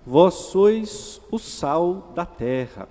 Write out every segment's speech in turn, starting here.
Vós sois o sal da terra.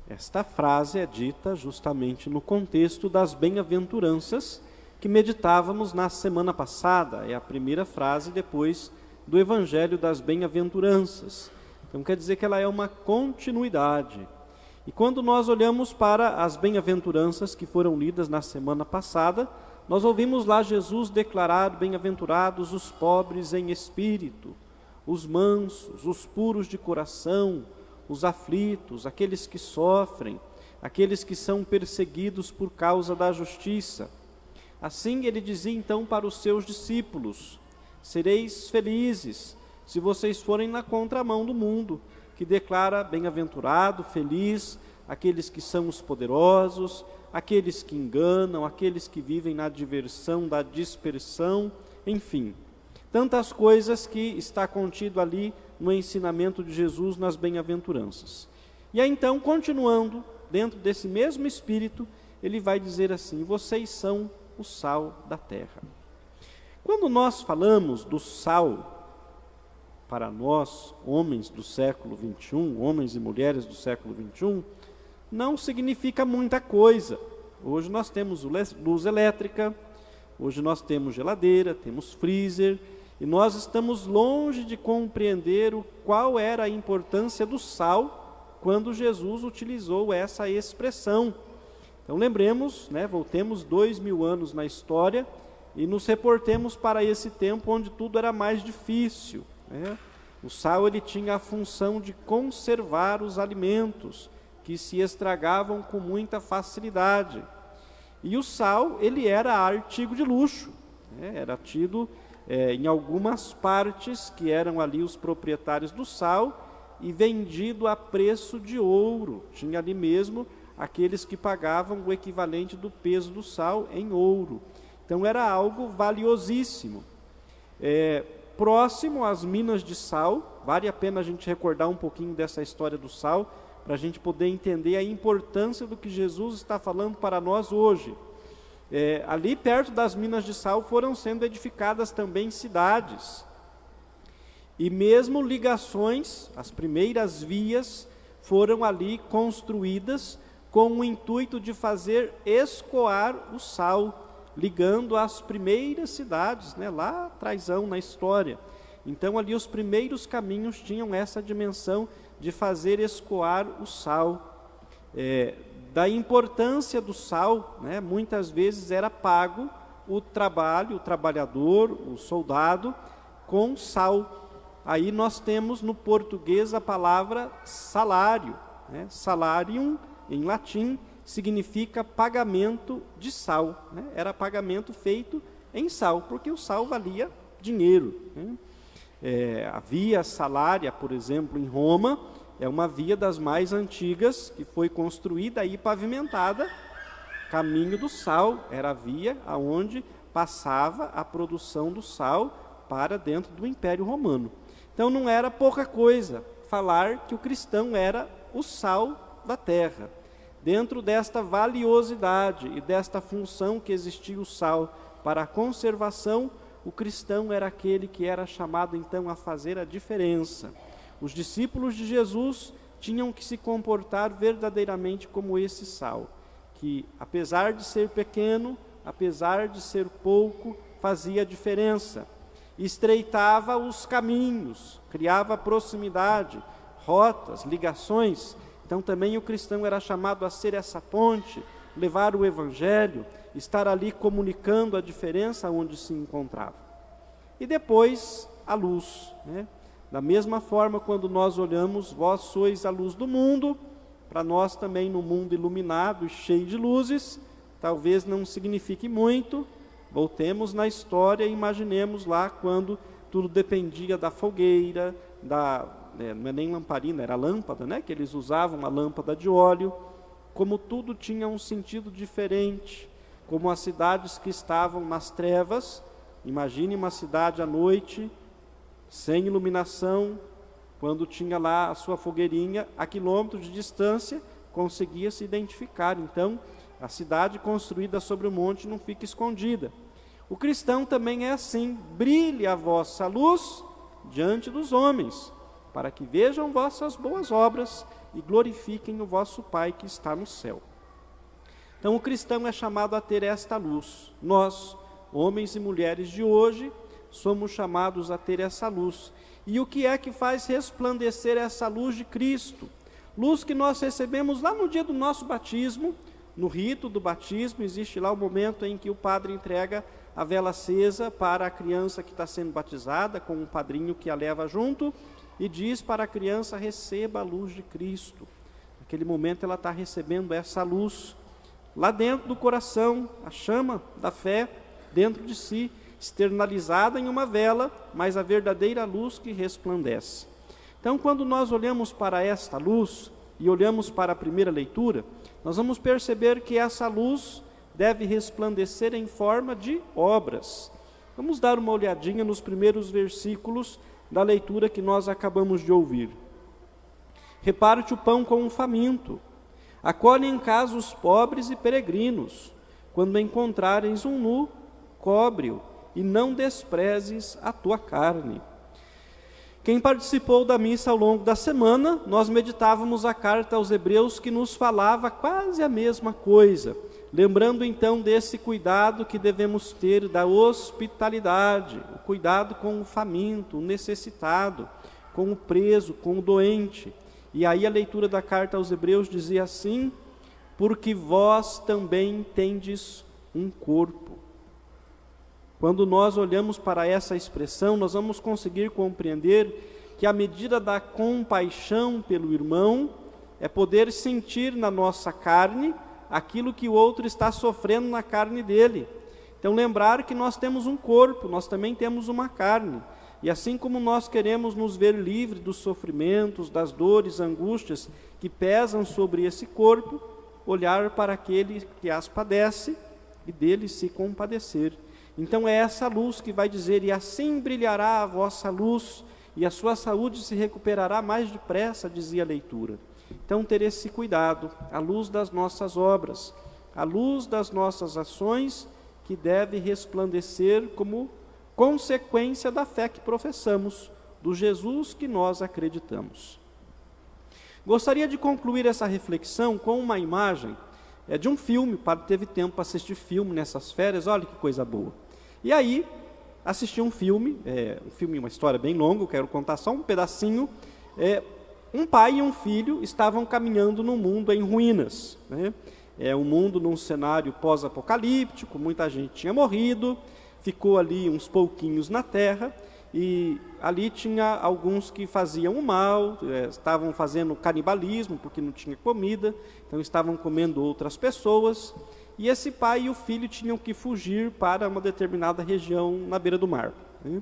Esta frase é dita justamente no contexto das bem-aventuranças que meditávamos na semana passada. É a primeira frase depois do Evangelho das Bem-aventuranças. Então quer dizer que ela é uma continuidade. E quando nós olhamos para as bem-aventuranças que foram lidas na semana passada, nós ouvimos lá Jesus declarar: bem-aventurados os pobres em espírito, os mansos, os puros de coração, os aflitos, aqueles que sofrem, aqueles que são perseguidos por causa da justiça. Assim ele dizia então para os seus discípulos: sereis felizes se vocês forem na contramão do mundo, que declara bem-aventurado, feliz, aqueles que são os poderosos, aqueles que enganam, aqueles que vivem na diversão, da dispersão, enfim. Tantas coisas que está contido ali no ensinamento de Jesus nas bem-aventuranças. E aí então, continuando, dentro desse mesmo espírito, ele vai dizer assim: vocês são o sal da terra. Quando nós falamos do sal, para nós, homens do século XXI, homens e mulheres do século XXI, não significa muita coisa. Hoje nós temos luz elétrica, hoje nós temos geladeira, temos freezer, e nós estamos longe de compreender qual era a importância do sal quando Jesus utilizou essa expressão. Então lembremos, voltemos 2000 anos na história e nos reportemos para esse tempo onde tudo era mais difícil. O sal ele tinha a função de conservar os alimentos que se estragavam com muita facilidade. E o sal ele era artigo de luxo, era tido em algumas partes que eram ali os proprietários do sal e vendido a preço de ouro. Tinha ali mesmo aqueles que pagavam o equivalente do peso do sal em ouro. Então era algo valiosíssimo. Próximo às minas de sal, vale a pena a gente recordar um pouquinho dessa história do sal, para a gente poder entender a importância do que Jesus está falando para nós hoje. Ali perto das minas de sal foram sendo edificadas também cidades, e mesmo ligações, as primeiras vias foram ali construídas com o intuito de fazer escoar o sal, ligando as primeiras cidades, lá atrásão na história. Então ali os primeiros caminhos tinham essa dimensão de fazer escoar o sal. Da importância do sal, muitas vezes era pago o trabalho, o trabalhador, o soldado, com sal. Aí nós temos no português a palavra salário, salarium em latim significa pagamento de sal, era pagamento feito em sal, porque o sal valia dinheiro. A via Salária, por exemplo, em Roma, é uma via das mais antigas, que foi construída e pavimentada, caminho do sal, era a via aonde passava a produção do sal para dentro do Império Romano. Então não era pouca coisa falar que o cristão era o sal da terra. Dentro desta valiosidade e desta função que existia o sal para a conservação, o cristão era aquele que era chamado então a fazer a diferença. Os discípulos de Jesus tinham que se comportar verdadeiramente como esse sal, que apesar de ser pequeno, apesar de ser pouco, fazia diferença, estreitava os caminhos, criava proximidade, rotas, ligações. Então também o cristão era chamado a ser essa ponte, levar o evangelho, estar ali comunicando a diferença onde se encontrava. E depois a luz, Da mesma forma, quando nós olhamos, vós sois a luz do mundo, para nós também no mundo iluminado e cheio de luzes, talvez não signifique muito. Voltemos na história e imaginemos lá quando tudo dependia da fogueira, não é nem lamparina, era lâmpada, que eles usavam, a lâmpada de óleo, como tudo tinha um sentido diferente, como as cidades que estavam nas trevas. Imagine uma cidade à noite, sem iluminação, quando tinha lá a sua fogueirinha, a quilômetros de distância, conseguia se identificar. Então, a cidade construída sobre o monte não fica escondida. O cristão também é assim: brilhe a vossa luz diante dos homens, para que vejam vossas boas obras e glorifiquem o vosso Pai que está no céu. Então o cristão é chamado a ter esta luz. Nós, homens e mulheres de hoje, somos chamados a ter essa luz. E o que é que faz resplandecer essa luz de Cristo? Luz que nós recebemos lá no dia do nosso batismo. No rito do batismo existe lá o momento em que o padre entrega a vela acesa para a criança que está sendo batizada, com um padrinho que a leva junto, e diz para a criança: receba a luz de Cristo. Naquele momento ela está recebendo essa luz lá dentro do coração, a chama da fé dentro de si, externalizada em uma vela, mas a verdadeira luz que resplandece. Então, quando nós olhamos para esta luz e olhamos para a primeira leitura, nós vamos perceber que essa luz deve resplandecer em forma de obras. Vamos dar uma olhadinha nos primeiros versículos da leitura que nós acabamos de ouvir. Reparte o pão com o faminto, acolhe em casa os pobres e peregrinos. Quando encontrares um nu, cobre-o, e não desprezes a tua carne. Quem participou da missa ao longo da semana, nós meditávamos a carta aos Hebreus, que nos falava quase a mesma coisa, lembrando então desse cuidado que devemos ter da hospitalidade, o cuidado com o faminto, o necessitado, com o preso, com o doente. E aí a leitura da carta aos Hebreus dizia assim: porque vós também tendes um corpo. Quando nós olhamos para essa expressão, nós vamos conseguir compreender que a medida da compaixão pelo irmão é poder sentir na nossa carne aquilo que o outro está sofrendo na carne dele. Então lembrar que nós temos um corpo, nós também temos uma carne. E assim como nós queremos nos ver livres dos sofrimentos, das dores, angústias que pesam sobre esse corpo, olhar para aquele que as padece e dele se compadecer. Então é essa luz que vai dizer: e assim brilhará a vossa luz, e a sua saúde se recuperará mais depressa, dizia a leitura. Então ter esse cuidado, a luz das nossas obras, a luz das nossas ações, que deve resplandecer como consequência da fé que professamos, do Jesus que nós acreditamos. Gostaria de concluir essa reflexão com uma imagem de um filme. O padre teve tempo para assistir filme nessas férias, olha que coisa boa. E aí, assisti um filme, uma história bem longa, eu quero contar só um pedacinho. Um pai e um filho estavam caminhando num mundo em ruínas, né? Um mundo num cenário pós-apocalíptico, muita gente tinha morrido, ficou ali uns pouquinhos na terra, e ali tinha alguns que faziam o mal, estavam fazendo canibalismo, porque não tinha comida, então estavam comendo outras pessoas, e esse pai e o filho tinham que fugir para uma determinada região na beira do mar, né?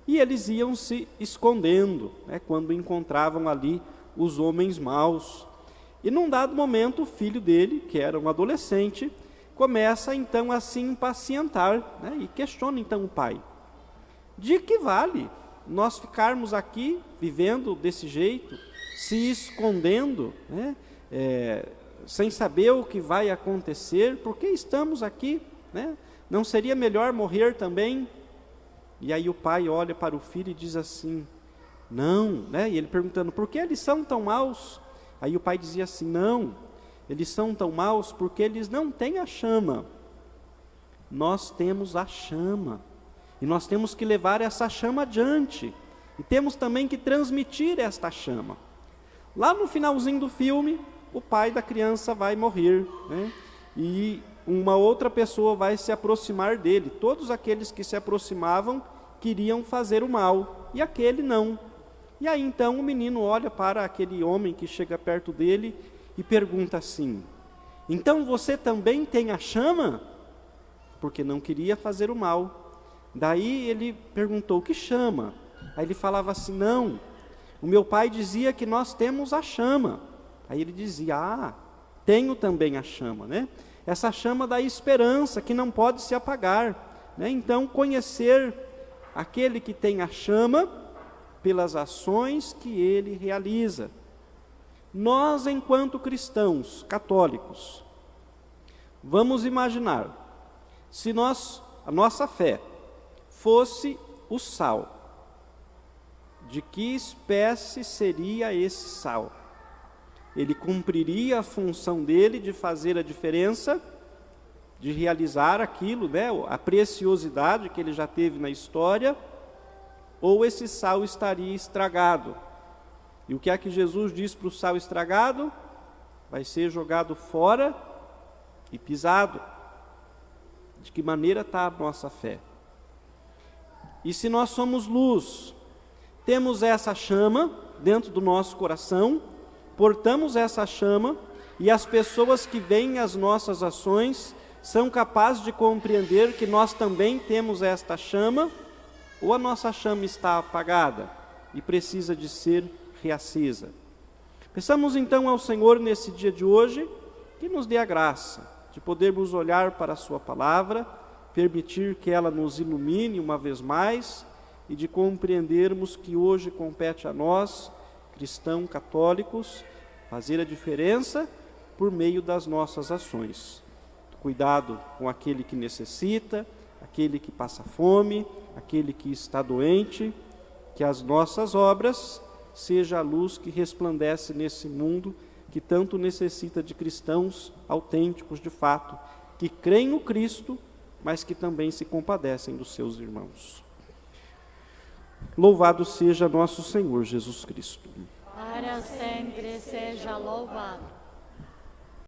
E eles iam se escondendo, né, quando encontravam ali os homens maus. E num dado momento, o filho dele, que era um adolescente, começa então a se impacientar, né, e questiona então o pai: de que vale nós ficarmos aqui vivendo desse jeito, se escondendo, né, sem saber o que vai acontecer? Por que estamos aqui, né? Não seria melhor morrer também? E aí o pai olha para o filho e diz assim: não, né? E ele perguntando: por que eles são tão maus? Aí o pai dizia assim: não, eles são tão maus porque eles não têm a chama. Nós temos a chama, e nós temos que levar essa chama adiante, e temos também que transmitir esta chama. Lá no finalzinho do filme, o pai da criança vai morrer, né? E uma outra pessoa vai se aproximar dele. Todos aqueles que se aproximavam queriam fazer o mal, e aquele não. E aí então o menino olha para aquele homem que chega perto dele e pergunta assim: então você também tem a chama? Porque não queria fazer o mal. Daí ele perguntou: que chama? Aí ele falava assim: não, o meu pai dizia que nós temos a chama. Aí ele dizia: tenho também a chama, né? Essa chama da esperança que não pode se apagar, né? Então conhecer aquele que tem a chama pelas ações que ele realiza. Nós, enquanto cristãos católicos, vamos imaginar, se a nossa fé fosse o sal, de que espécie seria esse sal. Ele cumpriria a função dele de fazer a diferença, de realizar aquilo, né, a preciosidade que ele já teve na história, ou esse sal estaria estragado. E o que é que Jesus diz para o sal estragado? Vai ser jogado fora e pisado. De que maneira está a nossa fé? E se nós somos luz, temos essa chama dentro do nosso coração, portamos essa chama, e as pessoas que veem as nossas ações são capazes de compreender que nós também temos esta chama, ou a nossa chama está apagada e precisa de ser reacesa. Peçamos então ao Senhor nesse dia de hoje que nos dê a graça de podermos olhar para a sua palavra, permitir que ela nos ilumine uma vez mais e de compreendermos que hoje compete a nós, cristãos católicos, fazer a diferença por meio das nossas ações. Cuidado com aquele que necessita, aquele que passa fome, aquele que está doente, que as nossas obras seja a luz que resplandece nesse mundo que tanto necessita de cristãos autênticos de fato, que creem no Cristo, mas que também se compadecem dos seus irmãos. Louvado seja nosso Senhor Jesus Cristo. Para sempre seja louvado.